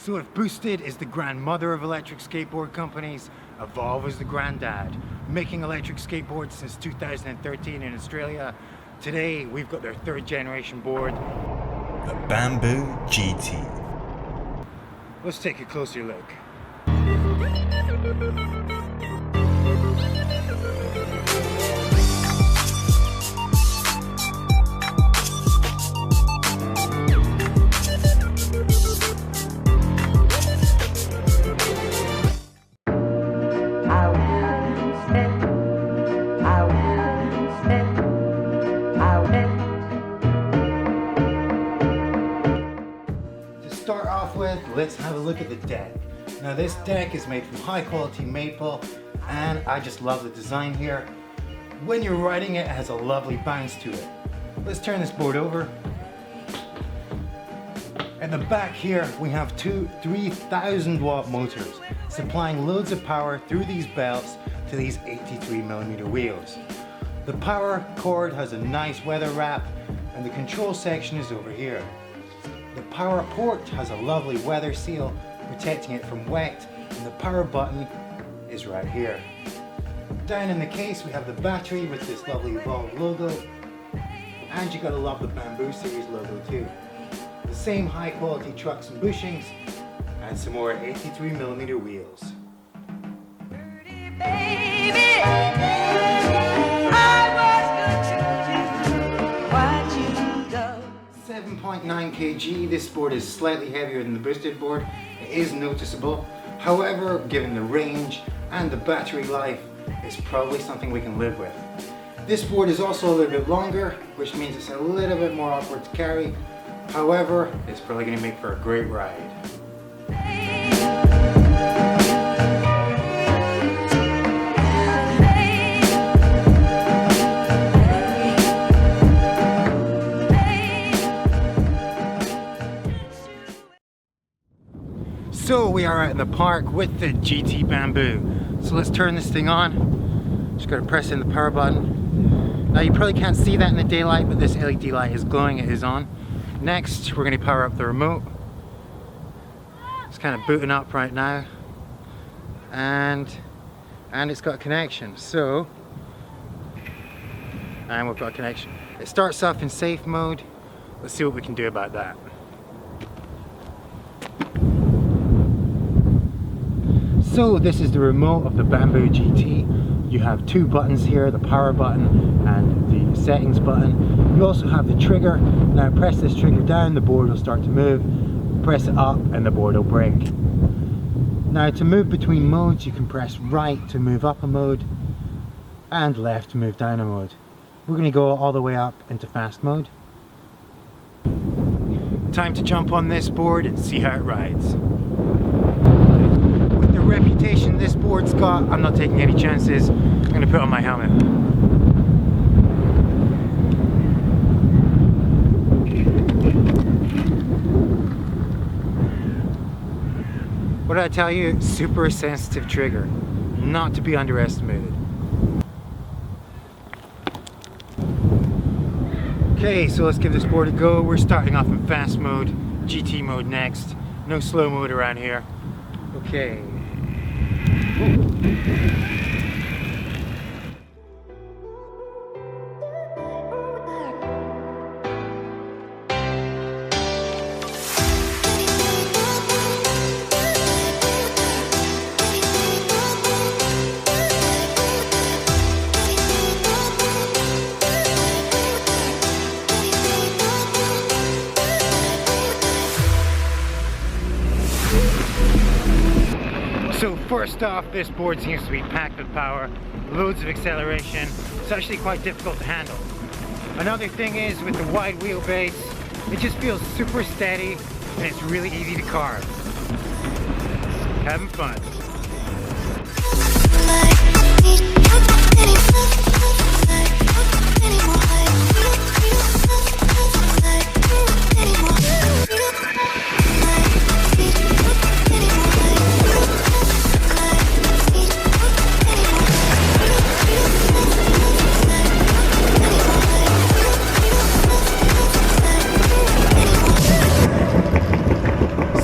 So if Boosted is the grandmother of electric skateboard companies, Evolve is the granddad. Making electric skateboards since 2013 in Australia, today we've got their third generation board, the Bamboo GT. Let's take a closer look. Start off with, let's have a look at the deck. Now this deck is made from high quality maple and I just love the design here. When you're riding it, it has a lovely bounce to it. Let's turn this board over. At the back here we have two 3,000 watt motors supplying loads of power through these belts to these 83mm wheels. The power cord has a nice weather wrap and the control section is over here. The power port has a lovely weather seal protecting it from wet, and the power button is right here. Down in the case we have the battery with this lovely Evolve logo, and you gotta love the Bamboo series logo too. The same high quality trucks and bushings, and some more 83mm wheels. 7.9 kg, this board is slightly heavier than the Boosted board. It is noticeable. However, given the range and the battery life, it's probably something we can live with. This board is also a little bit longer, which means it's a little bit more awkward to carry. However, it's probably going to make for a great ride. So we are out in the park with the GT Bamboo. So let's turn this thing on. Just got to press in the power button. Now you probably can't see that in the daylight, but this LED light is glowing, it is on. Next we're going to power up the remote. It's kind of booting up right now. And it's got a connection. So, and we've got a connection. It starts off in safe mode. Let's see what we can do about that. So this is the remote of the Bamboo GT. You have two buttons here, the power button and the settings button. You also have the trigger. Now press this trigger down, the board will start to move. Press it up and the board will break. Now to move between modes, you can press right to move up a mode and left to move down a mode. We're going to go all the way up into fast mode. Time to jump on this board and see how it rides. Reputation this board's got, I'm not taking any chances. I'm going to put on my helmet. What did I tell you? Super sensitive trigger, not to be underestimated. Okay, so let's give this board a go. We're starting off in fast mode, GT mode next. No slow mode around here. Okay. So first off, this board seems to be packed with power, loads of acceleration. It's actually quite difficult to handle. Another thing is with the wide wheelbase, it just feels super steady and it's really easy to carve. Having fun.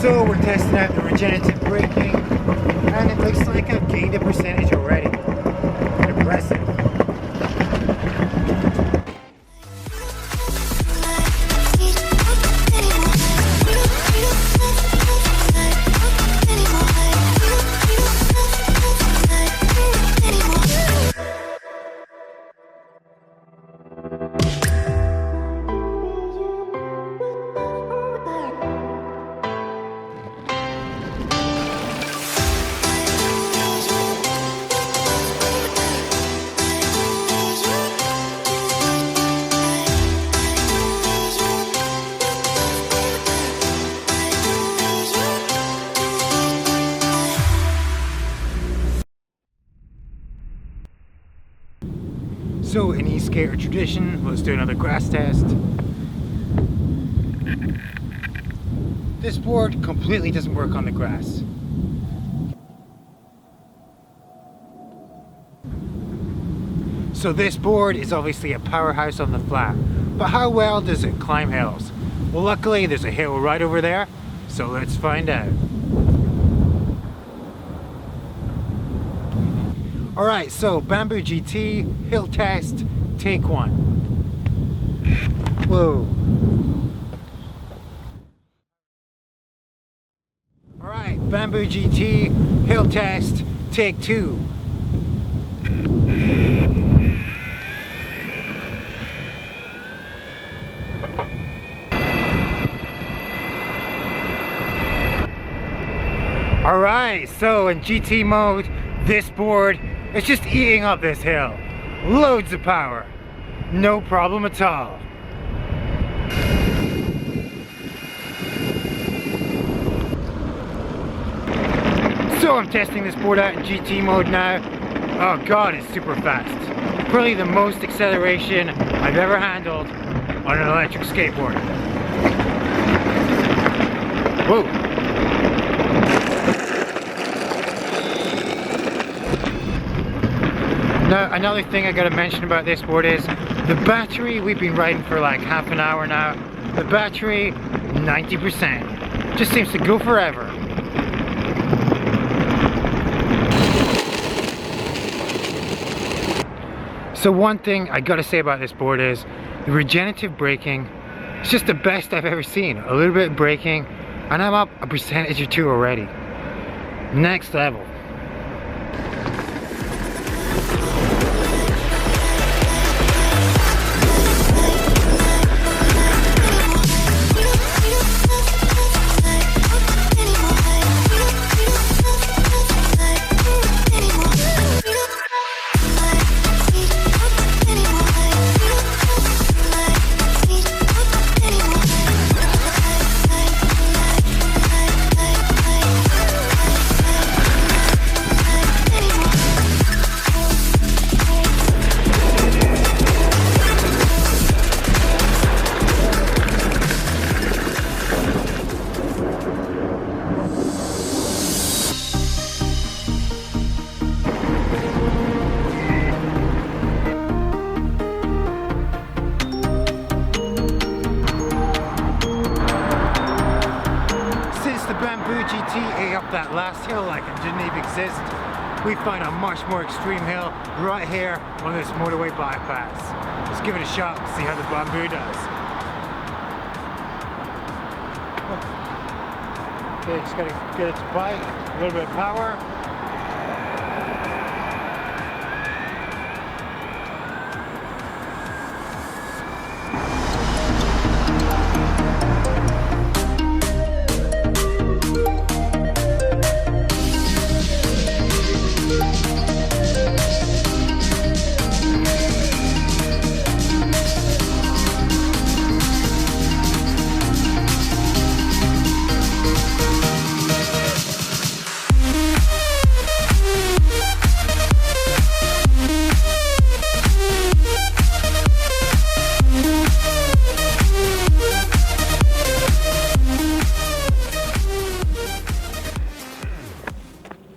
So we're testing out the regenerative braking, and it looks like I've gained a percentage already. Impressive. So in e-skater tradition, let's do another grass test. This board completely doesn't work on the grass. So this board is obviously a powerhouse on the flat, but how well does it climb hills? Well, luckily there's a hill right over there, so let's find out. Alright, so Bamboo GT, hill test, take one. Whoa. Alright, Bamboo GT, hill test, take two. Alright, so in GT mode, this board is just eating up this hill. Loads of power. No problem at all. So I'm testing this board out in GT mode now. Oh god, it's super fast. Probably the most acceleration I've ever handled on an electric skateboard. Whoa. Now, another thing I gotta mention about this board is the battery. We've been riding for like half an hour now. The battery, 90%. Just seems to go forever. So one thing I gotta say about this board is the regenerative braking. It's just the best I've ever seen. A little bit of braking, and I'm up a percentage or two already. Next level. That last hill like it didn't even exist. We found a much more extreme hill right here on this motorway bypass. Let's give it a shot and see how the Bamboo does. Okay, just gotta get it to bite, a little bit of power.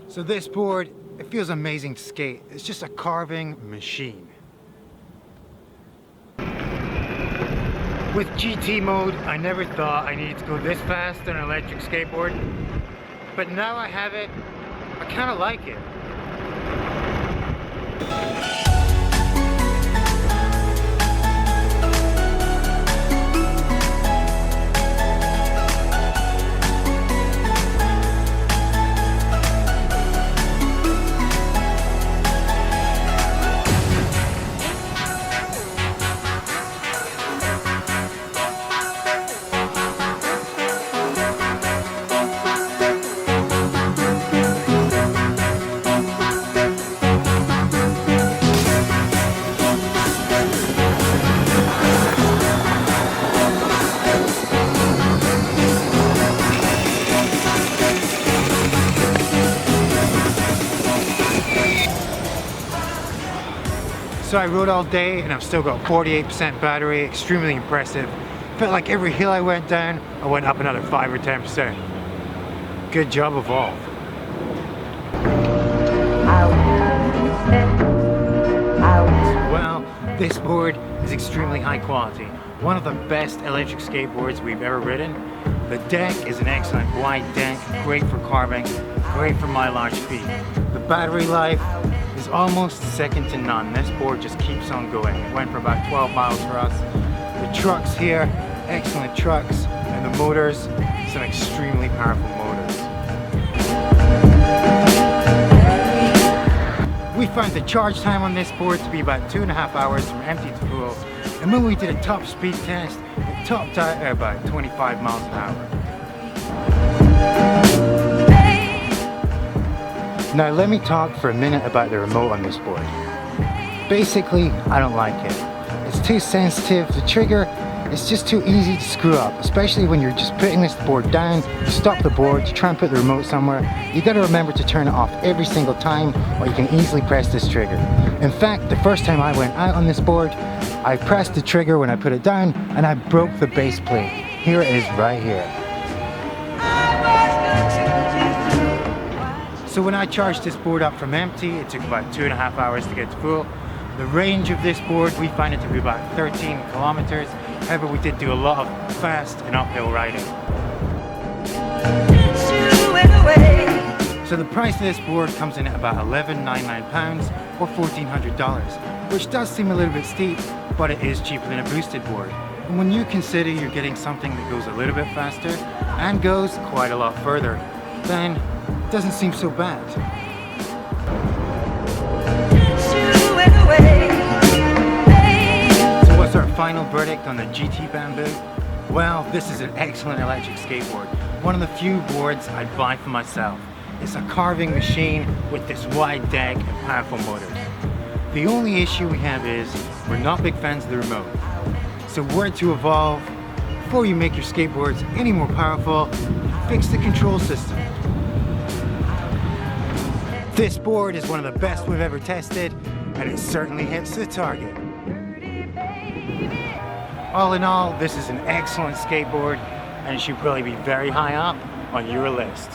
So this board, it feels amazing to skate. It's just a carving machine. With GT mode, I never thought I needed to go this fast on an electric skateboard, but now I have it, I kind of like it. So I rode all day and I've still got 48% battery, extremely impressive. Felt like every hill I went down, I went up another 5 or 10%. Good job, Evolve. Well, this board is extremely high quality. One of the best electric skateboards we've ever ridden. The deck is an excellent wide deck, great for carving, great for my large feet. The battery life is almost second to none. This board just keeps on going. It went for about 12 miles for us. The trucks here, excellent trucks, and the motors, some extremely powerful motors. We found the charge time on this board to be about 2.5 hours from empty to full, and when we did a top speed test, it topped out at about 25 miles an hour. Now let me talk for a minute about the remote on this board. Basically, I don't like it. It's too sensitive, the trigger is just too easy to screw up, especially when you're just putting this board down, you stop the board, you try and put the remote somewhere, you gotta remember to turn it off every single time or you can easily press this trigger. In fact, the first time I went out on this board, I pressed the trigger when I put it down and I broke the base plate. Here it is right here. So when I charged this board up from empty, it took about 2.5 hours to get to full. The range of this board, we find it to be about 13 kilometers. However, we did do a lot of fast and uphill riding. So the price of this board comes in at about £11.99 or $1,400, which does seem a little bit steep, but it is cheaper than a boosted board. And when you consider you're getting something that goes a little bit faster and goes quite a lot further, then it doesn't seem so bad. So what's our final verdict on the GT Bamboo? Well, this is an excellent electric skateboard. One of the few boards I'd buy for myself. It's a carving machine with this wide deck and powerful motors. The only issue we have is we're not big fans of the remote. So word to Evolve, before you make your skateboards any more powerful, fix the control system. This board is one of the best we've ever tested, and it certainly hits the target. All in all, this is an excellent skateboard, and it should probably be very high up on your list.